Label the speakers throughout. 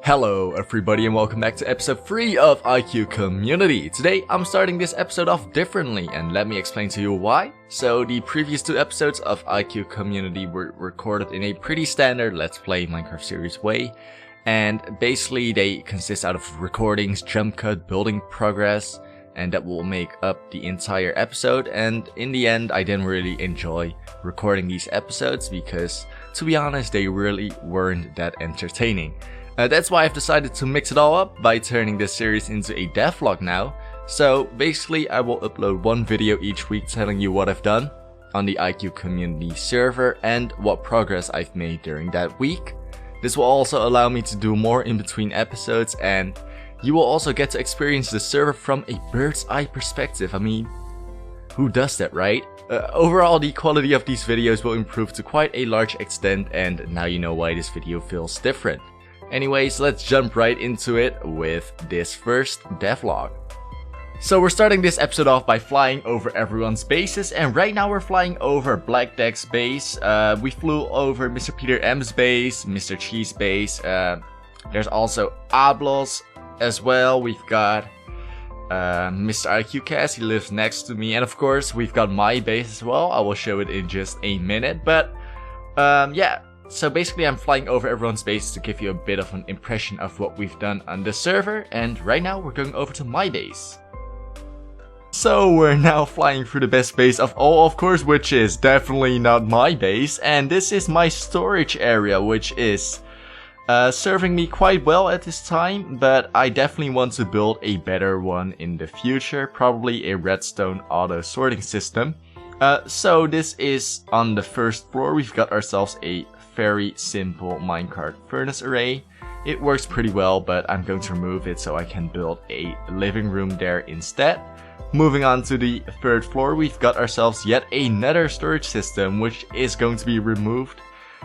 Speaker 1: Hello everybody and welcome back to episode 3 of IQcommunity. Today I'm starting this episode off differently and let me explain to you why. So the previous 2 episodes of IQcommunity were recorded in a pretty standard Let's Play Minecraft series way. And basically they consist out of recordings, jump cut, building progress, and that will make up the entire episode. And in the end I didn't really enjoy recording these episodes because, to be honest, they really weren't that entertaining. That's why I've decided to mix it all up by turning this series into a devlog now. So basically I will upload 1 video each week telling you what I've done on the IQcommunity server and what progress I've made during that week. This will also allow me to do more in between episodes, and you will also get to experience the server from a bird's eye perspective. I mean, who does that, right? Overall, the quality of these videos will improve to quite a large extent, and now you know why this video feels different. Anyways, let's jump right into it with this first devlog. So we're starting this episode off by flying over everyone's bases, and right now we're flying over Blackdeck's base. We flew over Mr. Peter M's base, Mr. Cheese base. There's also Ablos as well. We've got Mr. IQcast, he lives next to me, and of course we've got my base as well. I will show it in just a minute, but yeah. So basically I'm flying over everyone's base to give you a bit of an impression of what we've done on the server, and right now we're going over to my base. So we're now flying through the best base of all, of course, which is definitely not my base, and this is my storage area, which is serving me quite well at this time, but I definitely want to build a better one in the future, probably a redstone auto sorting system. So this is on the first floor. We've got ourselves a very simple minecart furnace array. It works pretty well, but I'm going to remove it so I can build a living room there instead. Moving on to the 3rd floor, we've got ourselves yet another storage system, which is going to be removed,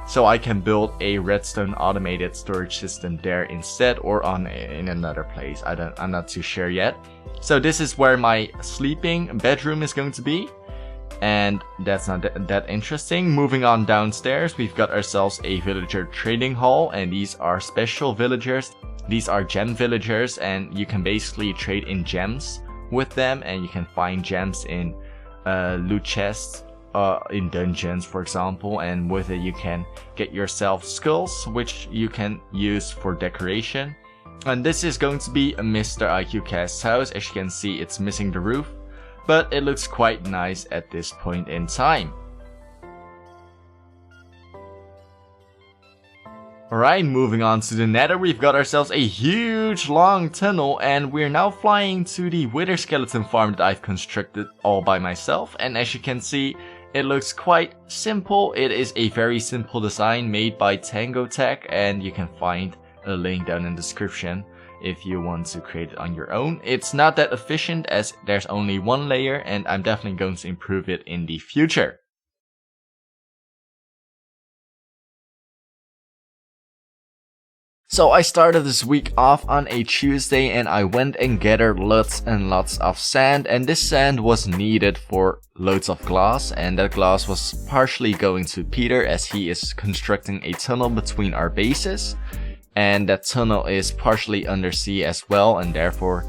Speaker 1: so I can build a redstone automated storage system there instead, or in another place. I'm not too sure yet. So this is where my sleeping bedroom is going to be, and that's not that interesting. Moving on downstairs, we've got ourselves a villager trading hall, and these are special villagers. These are gem villagers, and you can basically trade in gems with them, and you can find gems in loot chests in dungeons, for example, and with it you can get yourself skulls, which you can use for decoration. And this is going to be a Mr. IQcast's house. As you can see, it's missing the roof, but it looks quite nice at this point in time. Alright, moving on to the nether, we've got ourselves a huge long tunnel, and we're now flying to the wither skeleton farm that I've constructed all by myself. And as you can see, it looks quite simple. It is a very simple design made by Tango Tech, and you can find a link down in the description if you want to create it on your own. It's not that efficient as there's only 1 layer, and I'm definitely going to improve it in the future. So I started this week off on a Tuesday, and I went and gathered lots and lots of sand, and this sand was needed for loads of glass, and that glass was partially going to Peter as he is constructing a tunnel between our bases. And that tunnel is partially undersea as well, and therefore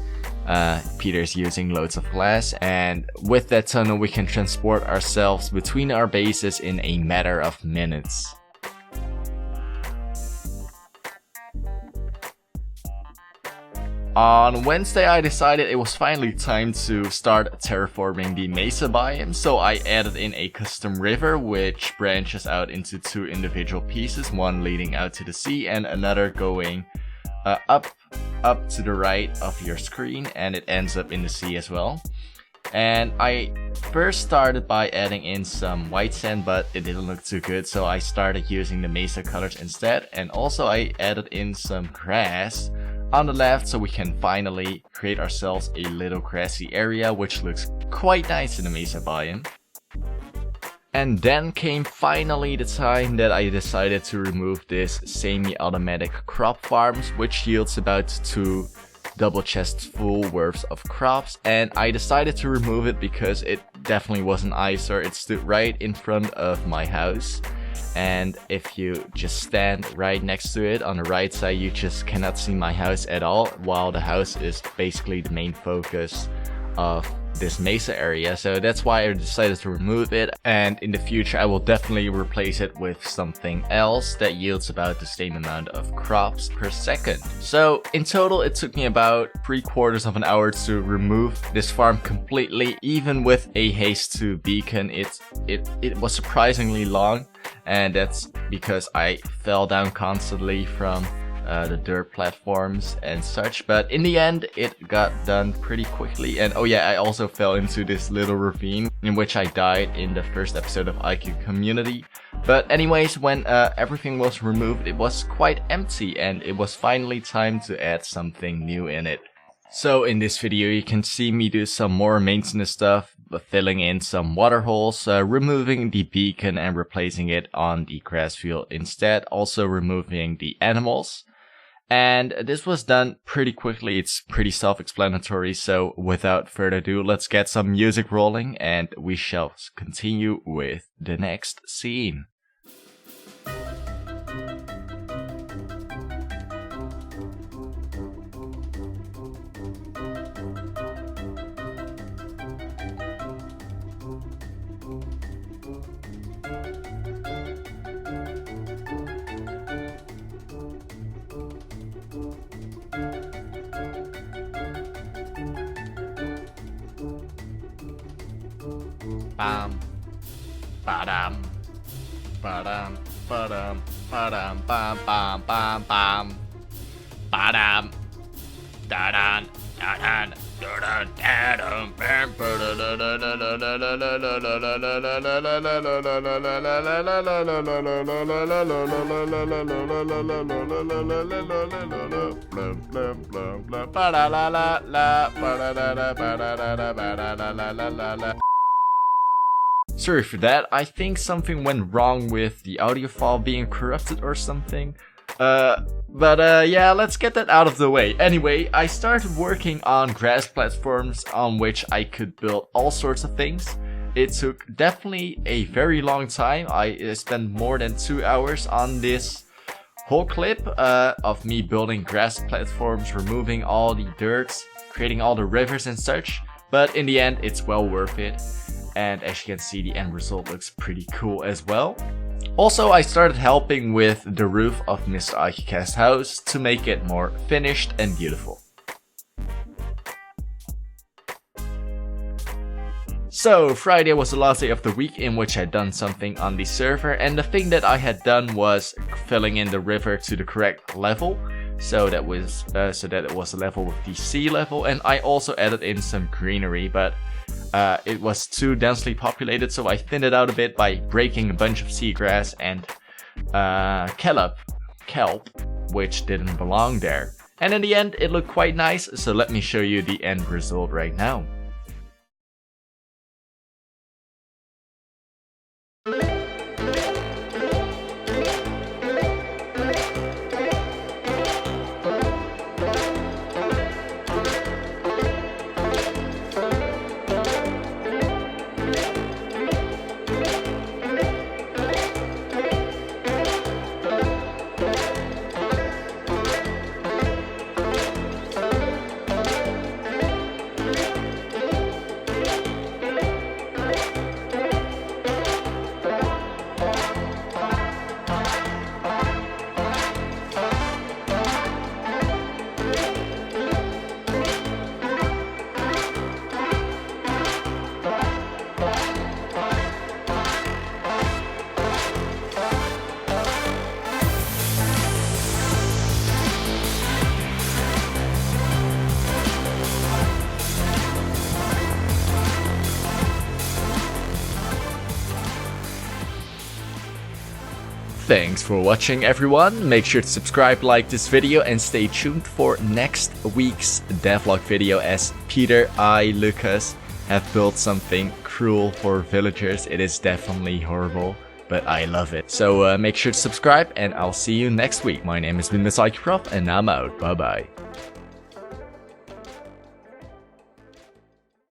Speaker 1: Peter's using loads of glass. And with that tunnel we can transport ourselves between our bases in a matter of minutes. On Wednesday I decided it was finally time to start terraforming the Mesa biome, so I added in a custom river which branches out into 2 individual pieces, one leading out to the sea and another going up to the right of your screen, and it ends up in the sea as well. And I first started by adding in some white sand, but it didn't look too good, so I started using the Mesa colors instead. And also I added in some grass on the left so we can finally create ourselves a little grassy area, which looks quite nice in the Mesa biome. And then came finally the time that I decided to remove this semi-automatic crop farms, which yields about 2 double chests full worth of crops, and I decided to remove it because it definitely was an eyesore. It stood right in front of my house, and if you just stand right next to it on the right side, you just cannot see my house at all, while the house is basically the main focus of this mesa area. So that's why I decided to remove it, and in the future I will definitely replace it with something else that yields about the same amount of crops per second. So in total it took me about 3/4 of an hour to remove this farm completely. Even with a haste to beacon, it was surprisingly long, and that's because I fell down constantly from the dirt platforms and such, but in the end it got done pretty quickly. And oh yeah, I also fell into this little ravine in which I died in the first episode of IQcommunity. But anyways, when everything was removed, it was quite empty, and it was finally time to add something new in it. So in this video you can see me do some more maintenance stuff, filling in some water holes, removing the beacon and replacing it on the grass field instead, also removing the animals. And this was done pretty quickly. It's pretty self-explanatory, so without further ado, let's get some music rolling and we shall continue with the next scene. Bam, ba-dam, ba-dam, ba-dam, ba-dam, bam, bam, bam, bam, ba-dam, da-dan, da-dan, da-dan, da-dum, bam, ba-da-la-la-la. Sorry for that, I think something went wrong with the audio file being corrupted or something. Yeah, let's get that out of the way. Anyway, I started working on grass platforms on which I could build all sorts of things. It took definitely a very long time. I spent more than 2 hours on this whole clip of me building grass platforms, removing all the dirt, creating all the rivers and such. But in the end, it's well worth it. And as you can see, the end result looks pretty cool as well. Also, I started helping with the roof of Mr. IQcast's house to make it more finished and beautiful. So, Friday was the last day of the week in which I'd done something on the server, and the thing that I had done was filling in the river to the correct level. So that it was level with the sea level, and I also added in some greenery, but it was too densely populated, so I thinned it out a bit by breaking a bunch of seagrass and kelp, which didn't belong there. And in the end, it looked quite nice, so let me show you the end result right now. Thanks for watching, everyone. Make sure to subscribe, like this video, and stay tuned for next week's devlog video, as Peter, Lucas have built something cruel for villagers. It is definitely horrible, but I love it. So make sure to subscribe, and I'll see you next week. My name has been Mesa biome, and I'm out. Bye bye.